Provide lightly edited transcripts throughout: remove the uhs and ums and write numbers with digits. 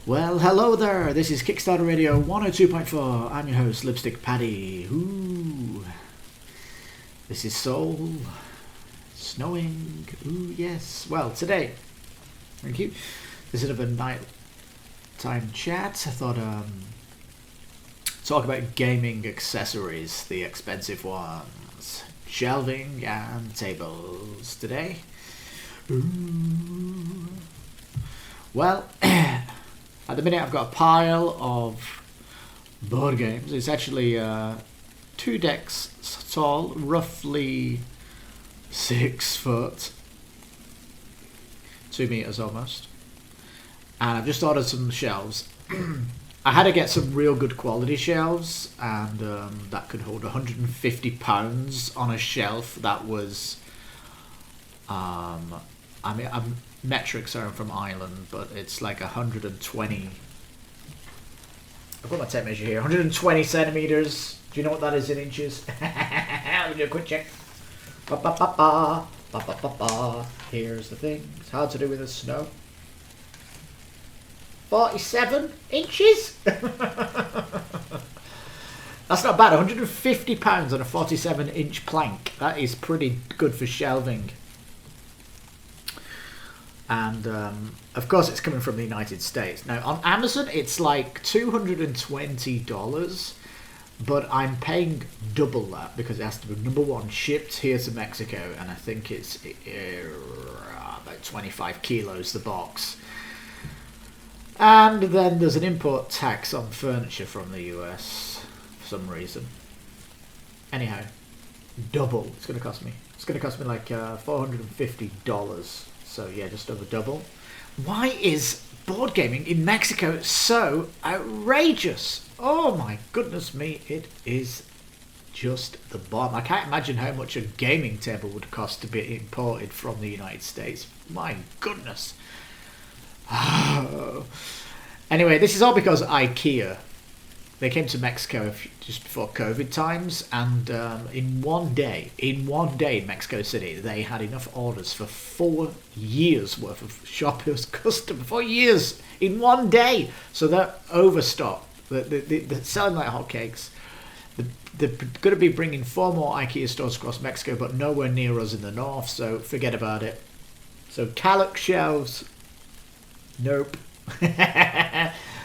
Well, hello there. This is Kickstarter Radio 102.4. I'm your host, Lipstickpaddy. Ooh. This is Seoul. Snowing. Ooh, yes. Well, today, thank you. This is a nighttime chat. I thought, talk about gaming accessories, the expensive ones. Shelving and tables today. Ooh. Well, at the minute I've got a pile of board games. It's actually 2 decks tall, roughly 6 foot, 2 meters almost. And I've just ordered some shelves. I had to get some real good quality shelves, and that could hold 150 pounds on a shelf that was, metrics are from Ireland, but it's like 120. I've got my tape measure here. 120 centimeters. Do you know what that is in inches? I'll do a quick check. Ba, ba, ba, ba. Ba, ba, ba, ba. Here's the thing. It's hard to do with the snow. 47 inches. That's not bad. 150 pounds on a 47-inch plank. That is pretty good for shelving. And, of course, it's coming from the United States. Now, on Amazon, it's like $220, but I'm paying double that because it has to be, number one, shipped here to Mexico, and I think it's about 25 kilos, the box. And then there's an import tax on furniture from the US for some reason. Anyhow, double. It's going to cost me. It's going to cost me like $450. So yeah, just over double. Why is board gaming in Mexico so outrageous? Oh my goodness me, it is just the bomb. I can't imagine how much a gaming table would cost to be imported from the United States. My goodness. Anyway, this is all because IKEA. They came to Mexico just before COVID times, and in one day in Mexico City, they had enough orders for 4 years worth of shoppers' custom. 4 years in one day, so they're overstocked. They're selling like hotcakes. They're going to be bringing 4 more IKEA stores across Mexico, but nowhere near us in the north. So forget about it. So Kallax shelves, nope.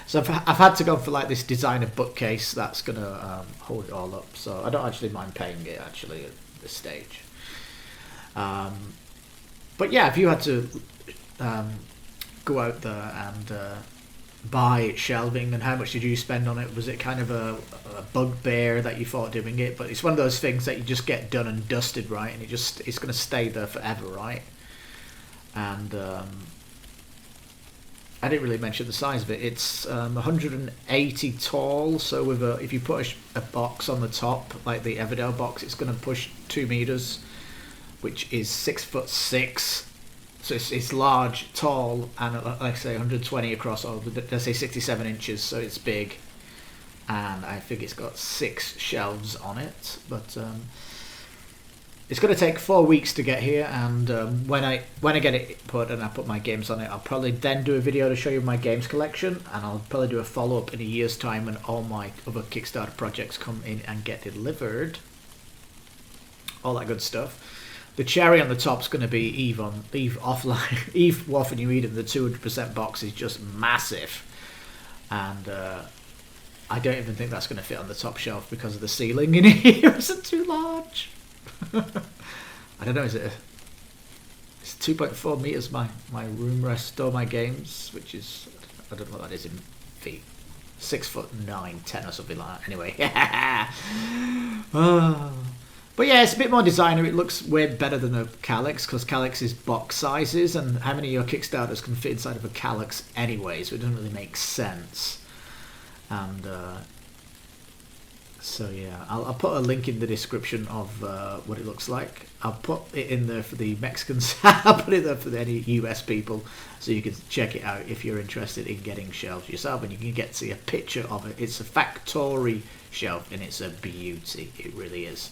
So I've had to go for like this designer bookcase that's going to hold it all up. So I don't actually mind paying it actually at this stage. But yeah, if you had to go out there and buy shelving, and how much did you spend on it? Was it kind of a bugbear that you thought doing it? But it's one of those things that you just get done and dusted, right? And it's going to stay there forever, right? And I didn't really mention the size of it. It's 180 tall, so with if you put a box on the top, like the Everdell box, it's going to push 2 meters, which is 6'6". So it's large, tall, and like I say, 120 across, or let's say 67 inches. So it's big, and I think it's got 6 shelves on it. But it's going to take 4 weeks to get here, and when I get it put and I put my games on it, I'll probably then do a video to show you my games collection, and I'll probably do a follow-up in a year's time when all my other Kickstarter projects come in and get delivered. All that good stuff. The cherry on the top is going to be Eve offline. Eve Waffen You Eden, the 200% box is just massive, and I don't even think that's going to fit on the top shelf because of the ceiling in here. Is it too large? I don't know, it's 2.4 meters my room where I store my games, which is, I don't know what that is in feet, 6'9", 10 or something like that. Anyway. But yeah, it's a bit more designer. It looks way better than a Kallax, because Kallax is box sizes, and how many of your Kickstarters can fit inside of a Kallax anyway, so it doesn't really make sense. And so yeah, I'll put a link in the description of what it looks like. I'll put it in there for the Mexicans. I'll put it there for any US people, so you can check it out if you're interested in getting shelves yourself, and you can get to see a picture of it. It's a FATORRI shelf, and it's a beauty. It really is.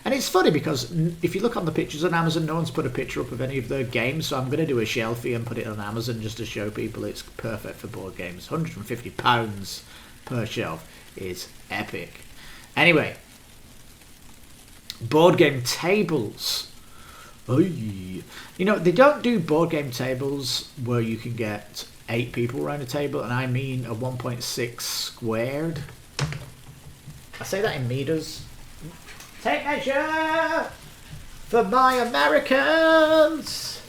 And it's funny because if you look on the pictures on Amazon, no one's put a picture up of any of their games, so I'm going to do a shelfie and put it on Amazon just to show people it's perfect for board games. £150 per shelf is epic. Anyway, board game tables. Oy. You know, they don't do board game tables where you can get 8 people around a table, and I mean a 1.6 squared. I say that in meters. Tape measure for my Americans.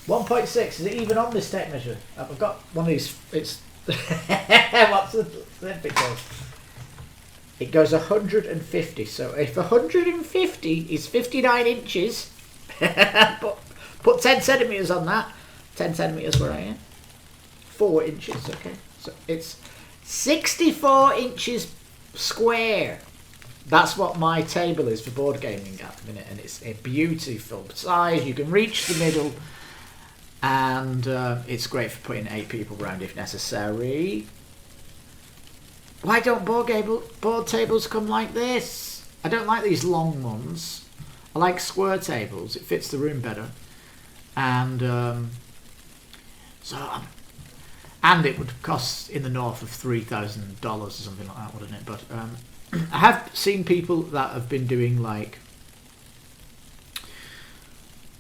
1.6. Is it even on this tape measure? I've got one of these. It's what's the bit called? It goes 150. So if 150 is 59 inches, put 10 centimeters on that. 10 centimeters where I am. 4 inches. Okay. So it's 64 inches square. That's what my table is for board gaming at the minute, and it's a beautiful size. You can reach the middle, and it's great for putting 8 people around if necessary. Why don't board tables come like this? I don't like these long ones. I like square tables. It fits the room better, and and it would cost in the north of $3,000 or something like that, wouldn't it? But I have seen people that have been doing like,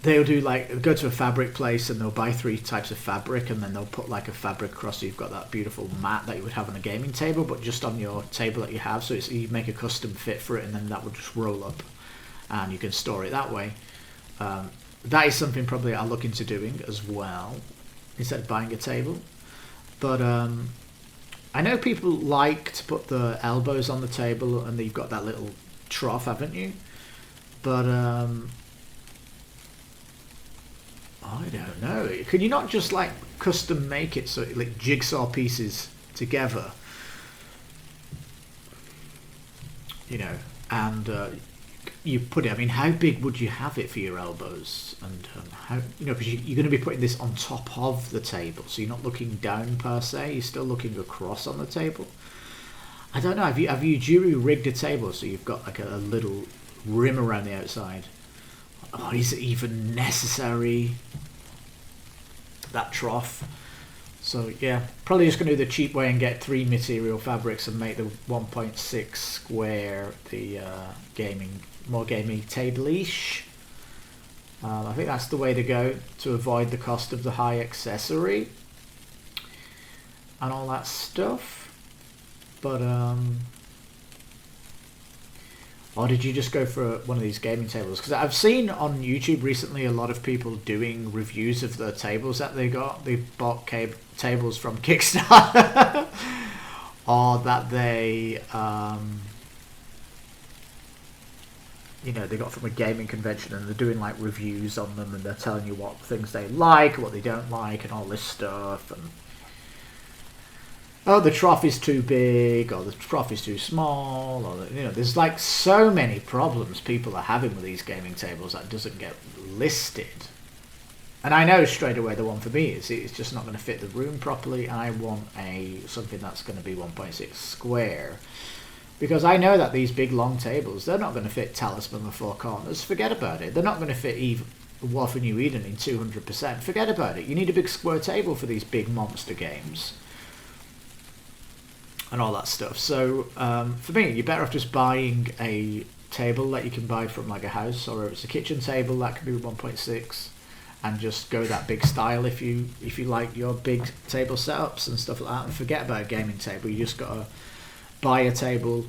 they'll do like, go to a fabric place and they'll buy 3 types of fabric, and then they'll put like a fabric across, so you've got that beautiful mat that you would have on a gaming table, but just on your table that you have. So it's, you make a custom fit for it, and then that would just roll up and you can store it that way. That is something probably I'll look into doing as well, instead of buying a table. But I know people like to put the elbows on the table, and you've got that little trough, haven't you? But I don't know. Could you not just like custom make it so like jigsaw pieces together? You know, and you put it. I mean, how big would you have it for your elbows? And how, you know, because you're going to be putting this on top of the table, so you're not looking down per se. You're still looking across on the table. I don't know. Have you jury rigged a table so you've got like a little rim around the outside? Oh, is it even necessary? That trough. So yeah, probably just going to do the cheap way and get 3 material fabrics and make the 1.6 square the more gaming table-ish. I think that's the way to go to avoid the cost of the high accessory and all that stuff. But or did you just go for one of these gaming tables? Because I've seen on YouTube recently a lot of people doing reviews of the tables that they got. They bought tables from Kickstarter or that they you know, they got from a gaming convention, and they're doing like reviews on them, and they're telling you what things they like, what they don't like, and all this stuff. And oh, the trough is too big, or the trough is too small, or you know, there's like so many problems people are having with these gaming tables that doesn't get listed. And I know straight away the one for me is it's just not going to fit the room properly. I want something that's going to be 1.6 square. Because I know that these big long tables, they're not going to fit Talisman with 4 corners. Forget about it. They're not going to fit even War for New Eden in 200%. Forget about it. You need a big square table for these big monster games. And all that stuff. So for me, you're better off just buying a table that you can buy from like a house, or if it's a kitchen table, that could be 1.6, and just go that big style if you like your big table setups and stuff like that. And forget about a gaming table. You just got to buy a table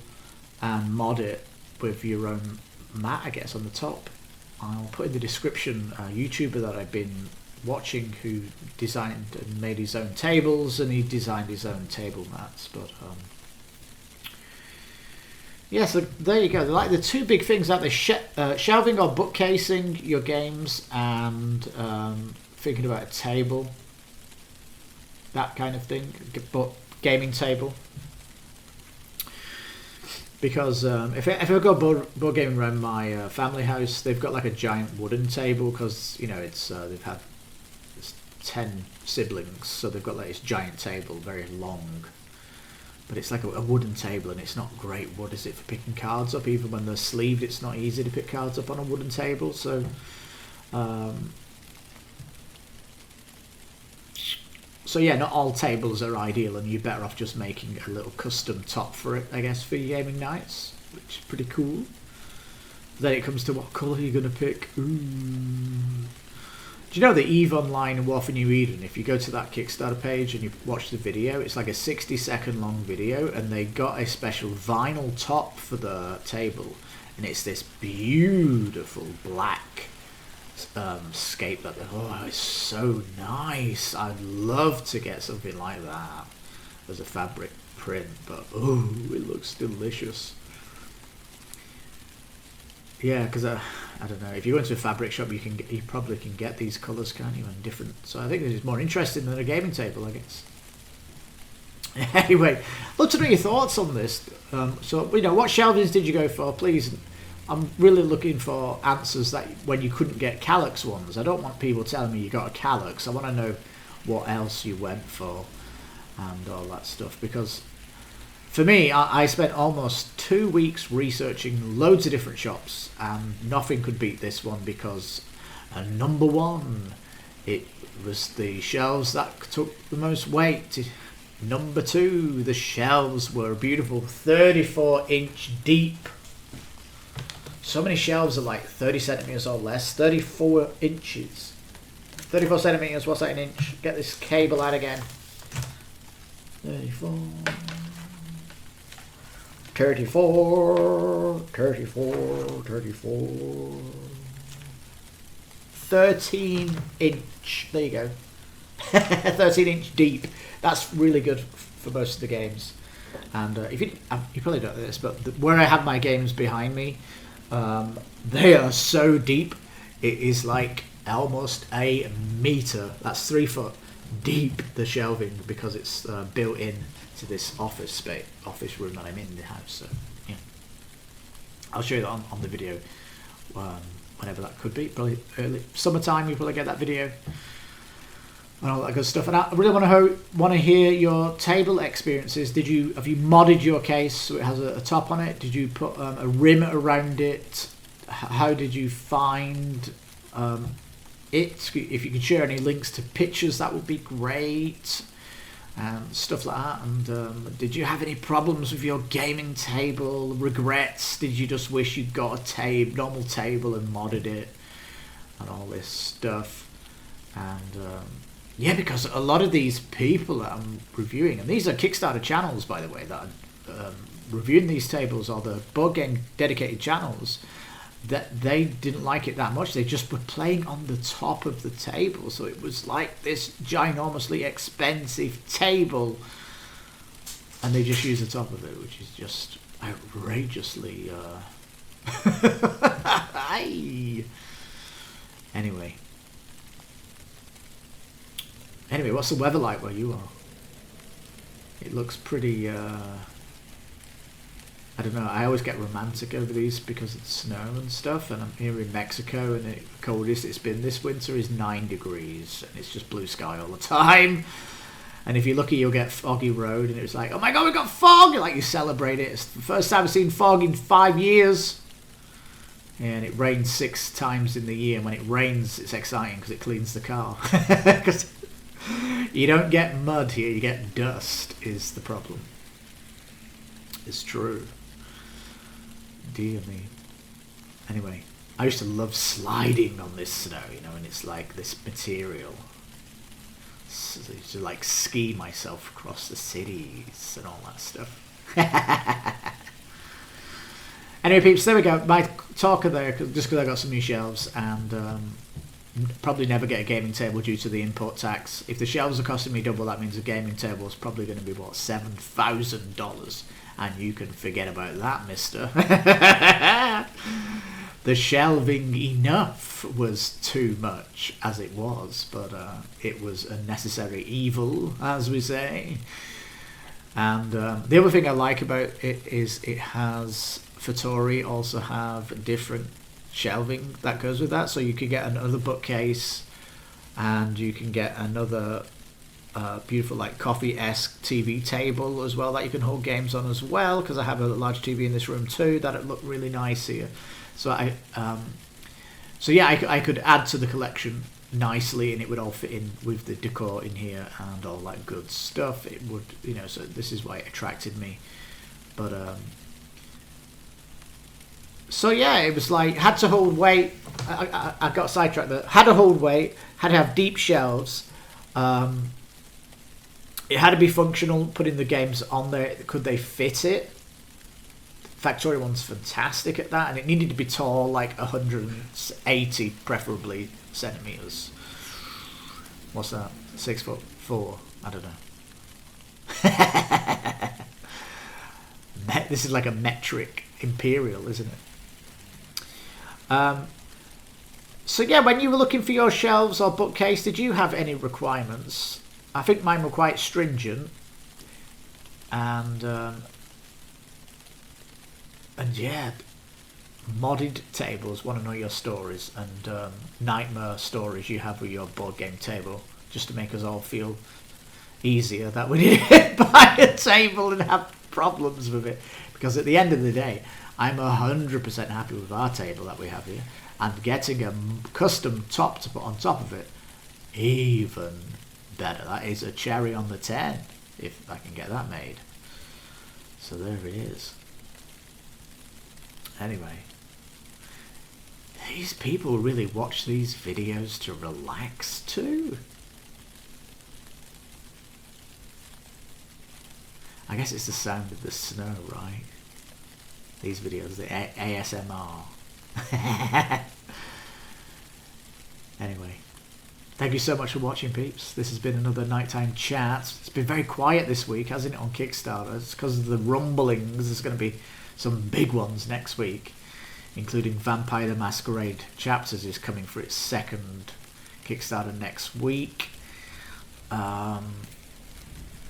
and mod it with your own mat, I guess, on the top. I'll put in the description a YouTuber that I've been watching who designed and made his own tables, and he designed his own table mats. But yeah, so there you go. They're like the 2 big things out there: shelving or bookcasing your games, and thinking about a table, that kind of thing, but gaming table. Because if I go board gaming around my family house, they've got like a giant wooden table, because you know it's they've had 10 siblings, so they've got like this giant table, very long, but it's like a wooden table, and it's not great wood, is it, for picking cards up? Even when they're sleeved, it's not easy to pick cards up on a wooden table. So so yeah, not all tables are ideal, and you're better off just making a little custom top for it, I guess, for your gaming nights, which is pretty cool. Then it comes to what colour you're going to pick. Ooh. Do you know that EVE Online and War for New Eden, if you go to that Kickstarter page and you watch the video, it's like a 60-second long video, and they got a special vinyl top for the table, and it's this beautiful black scape that, oh, it's so nice. I'd love to get something like that as a fabric print, but oh, it looks delicious. Yeah, because I don't know, if you go into a fabric shop, you probably can get these colours, can't you, and different. So I think this is more interesting than a gaming table, I guess. Anyway, love to know your thoughts on this. So, you know, what shelvings did you go for? Please, I'm really looking for answers that when you couldn't get Kallax ones. I don't want people telling me you got a Kallax. I want to know what else you went for and all that stuff, because for me, I spent almost 2 weeks researching loads of different shops, and nothing could beat this one because number one, it was the shelves that took the most weight. Number two, the shelves were beautiful, 34-inch deep. So many shelves are like 30 centimeters or less, 34 inches. 34 centimeters, what's that in inch? Get this cable out again. 34... 34, 13 inch, there you go. 13 inch deep. That's really good for most of the games. And if you probably don't know this, but where I have my games behind me, they are so deep, it is like almost a meter. That's 3 foot deep, the shelving, because it's built in to this office room that I'm in the house. So yeah, I'll show you that on the video whenever that could be. Probably early summertime, you probably get that video and all that good stuff. And I really want to hear your table experiences. Have you modded your case so it has a top on it? Did you put a rim around it? How did you find it? If you could share any links to pictures, that would be great. And stuff like that. And did you have any problems with your gaming table? Regrets? Did you just wish you'd got a normal table and modded it and all this stuff? And yeah, because a lot of these people that I'm reviewing, and these are Kickstarter channels, by the way, that are reviewing these tables, or the board game dedicated channels, that they didn't like it that much. They just were playing on the top of the table, so it was like this ginormously expensive table, and they just use the top of it, which is just outrageously anyway, what's the weather like where you are? It looks pretty I don't know, I always get romantic over these because of the snow and stuff, and I'm here in Mexico, and the coldest it's been this winter is 9 degrees, and it's just blue sky all the time. And if you're lucky, you'll get foggy road, and it's like, oh my god, we got fog! Like, you celebrate it. It's the first time I've seen fog in 5 years. And it rains 6 times in the year, and when it rains, it's exciting because it cleans the car. Because you don't get mud here, you get dust, is the problem. It's true. Dear me. Anyway, I used to love sliding on this snow, you know, and it's like this material. So I used to like ski myself across the cities and all that stuff. Anyway, peeps, there we go. My talker there, just because I got some new shelves, and probably never get a gaming table due to the import tax. If the shelves are costing me double, that means a gaming table is probably going to be, what, $7,000. And you can forget about that, mister. The shelving enough was too much as it was, but it was a necessary evil, as we say. And the other thing I like about it is it has, FATORRI also have different shelving that goes with that. So you can get another bookcase, and you can get another beautiful like coffee-esque TV table as well that you can hold games on as well, because I have a large TV in this room too that'd look really nice here. So I could add to the collection nicely, and it would all fit in with the decor in here and all that good stuff. It would, so this is why it attracted me. But so yeah, it was like, had to hold weight. I got sidetracked there. Had to hold weight, had to have deep shelves. It had to be functional, putting the games on there. Could they fit it? FATORRI one's fantastic at that, and it needed to be tall, like 180 preferably centimeters. What's that? 6'4"? I don't know. This is like a metric imperial, isn't it? So yeah, when you were looking for your shelves or bookcase, did you have any requirements? I think mine were quite stringent, and yeah, modded tables. Want to know your stories and nightmare stories you have with your board game table, just to make us all feel easier that we didn't buy a table and have problems with it. Because at the end of the day, I'm 100% happy with our table that we have here, and getting a custom top to put on top of it, even better. That is a cherry on the 10 if I can get that made. So there it is. Anyway, these people really watch these videos to relax too. I guess it's the sound of the snow, right? These videos, the ASMR. Anyway, thank you so much for watching, peeps. This has been another nighttime chat. It's been very quiet this week, hasn't it, on Kickstarter? It's because of the rumblings. There's going to be some big ones next week, including Vampire the Masquerade Chapters is coming for its second Kickstarter next week.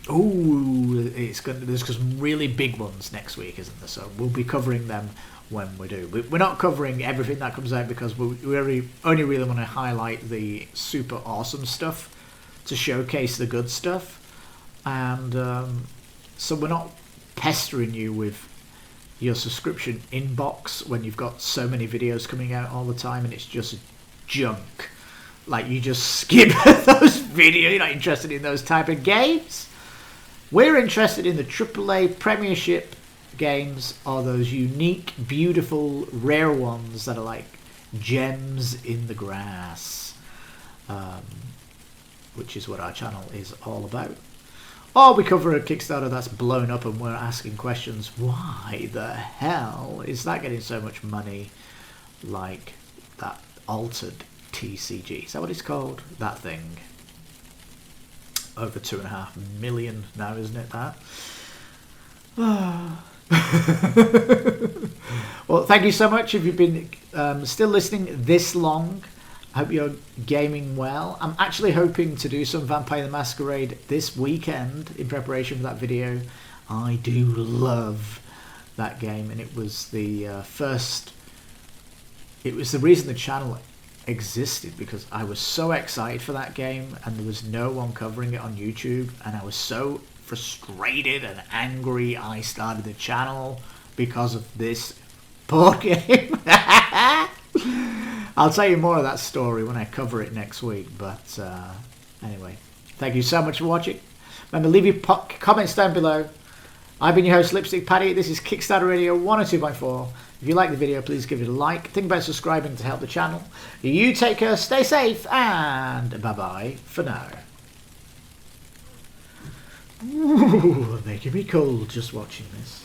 There's some really big ones next week, isn't there? So we'll be covering them when we do. We're not covering everything that comes out, because we only really want to highlight the super awesome stuff to showcase the good stuff. And so we're not pestering you with your subscription inbox when you've got so many videos coming out all the time and it's just junk. Like, you just skip those videos. You're not interested in those type of games. We're interested in the AAA Premiership games, or those unique, beautiful, rare ones that are like gems in the grass, which is what our channel is all about. Or we cover a Kickstarter that's blown up and we're asking questions. Why the hell is that getting so much money? Like that altered TCG. Is that what it's called? That thing. Over 2.5 million now, isn't it, that? Well, thank you so much if you've been still listening this long. I hope you're gaming well. I'm actually hoping to do some Vampire the Masquerade this weekend in preparation for that video. I do love that game, and it was the reason the channel existed, because I was so excited for that game and there was no one covering it on YouTube, and I was so frustrated and angry I started the channel because of this board game. I'll tell you more of that story when I cover it next week. But anyway, thank you so much for watching. Remember, leave your comments down below. I've been your host, Lipstickpaddy. This is Kickstarter Radio 102.4. If you like the video, please give it a like. Think about subscribing to help the channel. You take care, stay safe, and bye-bye for now. Ooh, making me cold just watching this.